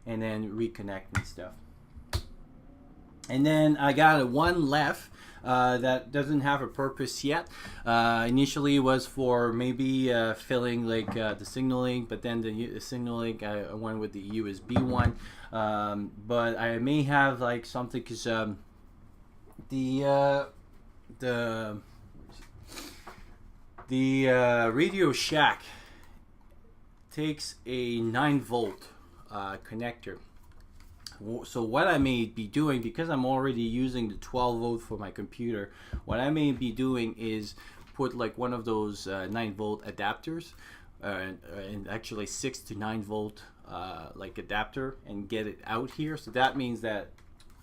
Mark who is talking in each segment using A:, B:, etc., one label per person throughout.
A: and then reconnect and stuff. And then I got a one left that doesn't have a purpose yet. Initially it was for maybe filling like the signaling, but then the signaling I went with the USB one. But I may have like something, because the Radio Shack takes a 9-volt connector. So what I may be doing, because I'm already using the 12 volt for my computer, what I may be doing is put like one of those 9-volt adapters, and actually 6 to 9 volt like adapter, and get it out here. So that means that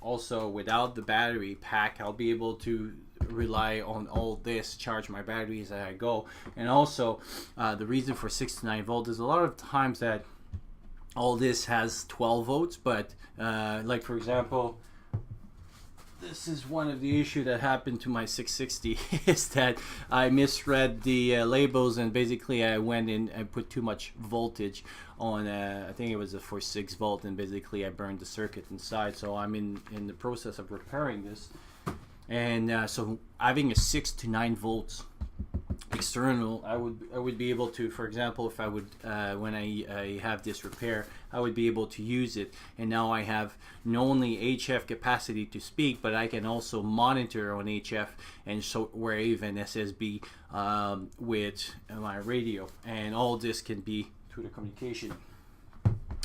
A: also without the battery pack, I'll be able to rely on all this, charge my batteries as I go. And also the reason for 6 to 9 volt is a lot of times that all this has 12 volts, but like for example, this is one of the issues that happened to my 660 is that I misread the labels, and basically I went in and put too much voltage on I think it was for 6 volt, and basically I burned the circuit inside. So I'm in the process of repairing this, and so having a 6 to 9 volts external, I would be able to, for example, if I would when I have this repair, I would be able to use it. And now I have not only HF capacity to speak, but I can also monitor on HF and shortwave and SSB with my radio, and all this can be through the communication.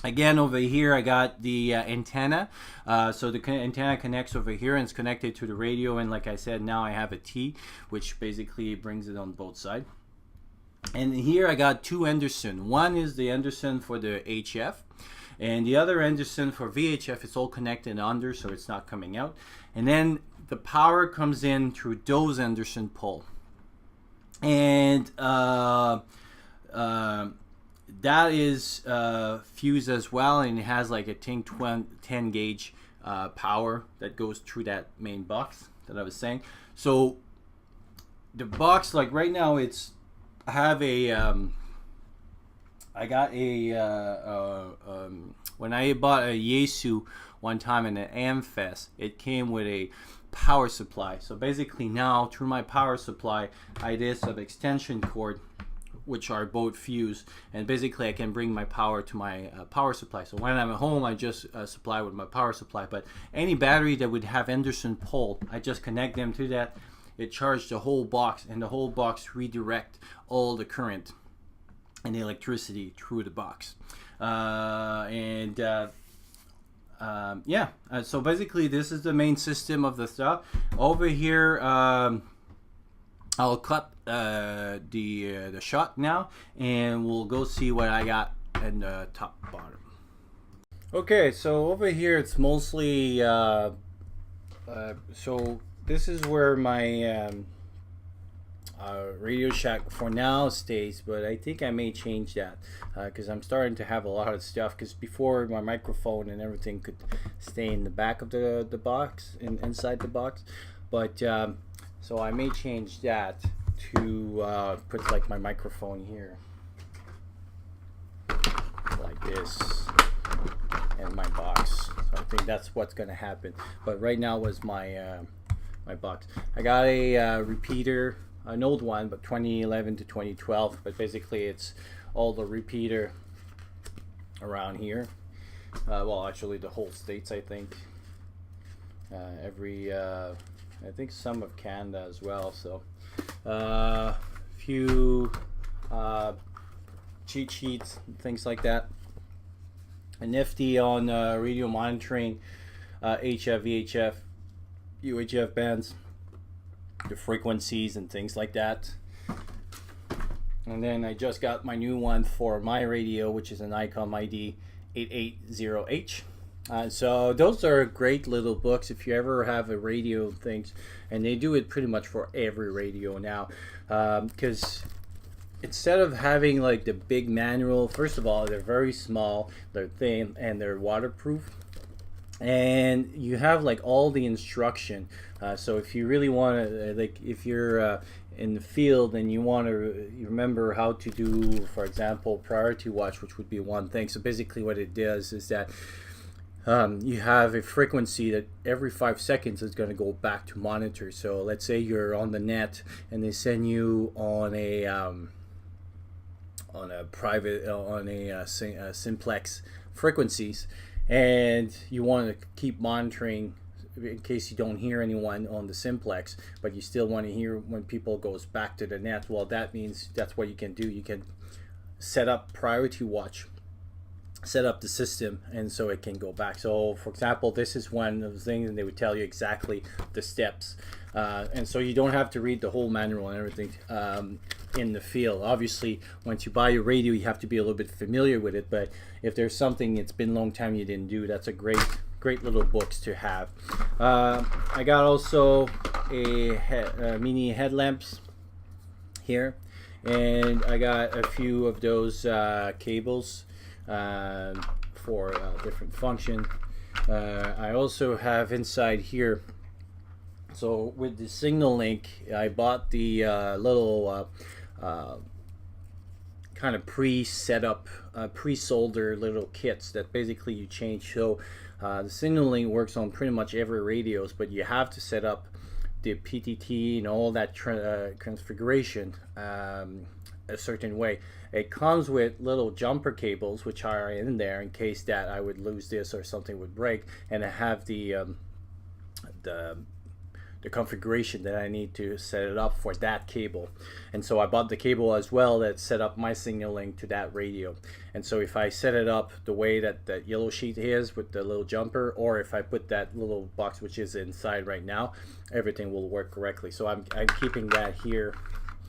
A: Again, over here I got the antenna, so the antenna connects over here and it's connected to the radio, and like I said, now I have a T, which basically brings it on both sides. And here I got 2 Anderson. One is the Anderson for the HF, and the other Anderson for VHF. It's all connected under, so it's not coming out. And then the power comes in through those Anderson pole, and that is fused as well, and it has like a 10 gauge power that goes through that main box that I was saying. So the box, like right now, it's I have a I got a when I bought a Yaesu one time in an Amfest, it came with a power supply. So basically now through my power supply, I did some extension cord, which are both fused, and basically I can bring my power to my power supply. So when I'm at home, I just supply with my power supply. But any battery that would have Anderson pole, I just connect them to that. It charged the whole box, and the whole box redirect all the current and the electricity through the box. So basically this is the main system of the stuff. Over here, I'll cut the shot now, and we'll go see what I got in the top bottom. Okay, so over here it's mostly so this is where my Radio Shack for now stays, but I think I may change that because I'm starting to have a lot of stuff, because before my microphone and everything could stay in the back of the box, inside the box, but so I may change that to put like my microphone here like this, and my box. So I think that's what's gonna happen, but right now was my my box. I got a repeater, an old one, but 2011 to 2012, but basically it's all the repeater around here. Well, actually the whole states, I think. I think some of Canada as well. So few cheat sheets, things like that. A nifty on radio monitoring, HF, VHF, UHF bands, the frequencies and things like that. And then I just got my new one for my radio, which is an ICOM ID 880H. So those are great little books if you ever have a radio things, and they do it pretty much for every radio now, because instead of having like the big manual, first of all, they're very small, they're thin, and they're waterproof, and you have like all the instruction. So if you really want to, like if you're in the field and you want to remember how to do, for example, priority watch, which would be one thing. So basically what it does is that you have a frequency that every 5 seconds is going to go back to monitor. So let's say you're on the net and they send you on a private simplex frequencies, and you want to keep monitoring in case you don't hear anyone on the simplex, but you still want to hear when people goes back to the net. Well, that means that's what you can do. You can set up priority watch, set up the system, and so it can go back. So for example, this is one of the things, and they would tell you exactly the steps, and so you don't have to read the whole manual and everything in the field. Obviously, once you buy your radio, you have to be a little bit familiar with it, but if there's something it's been a long time you didn't do, that's a great little books to have. I got also a mini headlamps here, and I got a few of those cables for different function. I also have inside here, so with the signal link, I bought the little kind of pre-set up, pre-solder little kits that basically you change. So the signal link works on pretty much every radios, but you have to set up the PTT and all that configuration a certain way. It comes with little jumper cables which are in there in case that I would lose this or something would break, and I have the configuration that I need to set it up for that cable. And so I bought the cable as well that set up my signal link to that radio. And so if I set it up the way that that yellow sheet is with the little jumper, or if I put that little box which is inside right now, everything will work correctly. So I'm keeping that here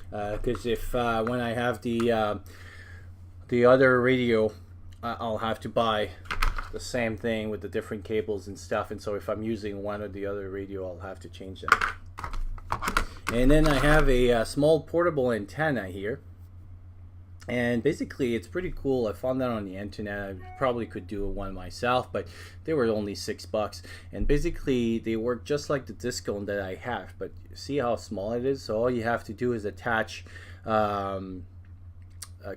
A: because if when I have the other radio, I'll have to buy the same thing with the different cables and stuff, and so if I'm using one or the other radio, I'll have to change that. And then I have a small portable antenna here, and basically it's pretty cool. I found that on the internet. I probably could do one myself, but they were only $6, and basically they work just like the Discone that I have, but see how small it is? So all you have to do is attach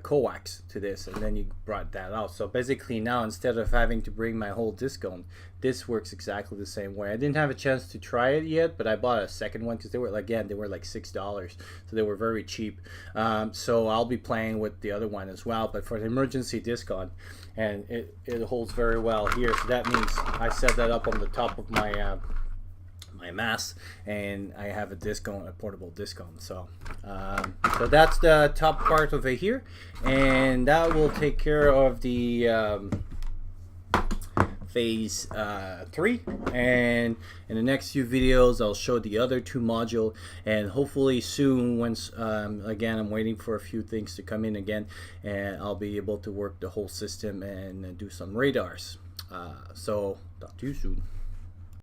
A: coax to this, and then you brought that out. So basically now, instead of having to bring my whole Discone, this works exactly the same way. I didn't have a chance to try it yet, but I bought a second one because they were like $6, so they were very cheap. So I'll be playing with the other one as well, but for the emergency Discone, and it holds very well here. So that means I set that up on the top of my my mast, and I have a Discone, a portable Discone. So so that's the top part of it here, and that will take care of the phase 3, and in the next few videos I'll show the other 2 module, and hopefully soon, once again I'm waiting for a few things to come in again, and I'll be able to work the whole system and do some radars. So talk to you soon.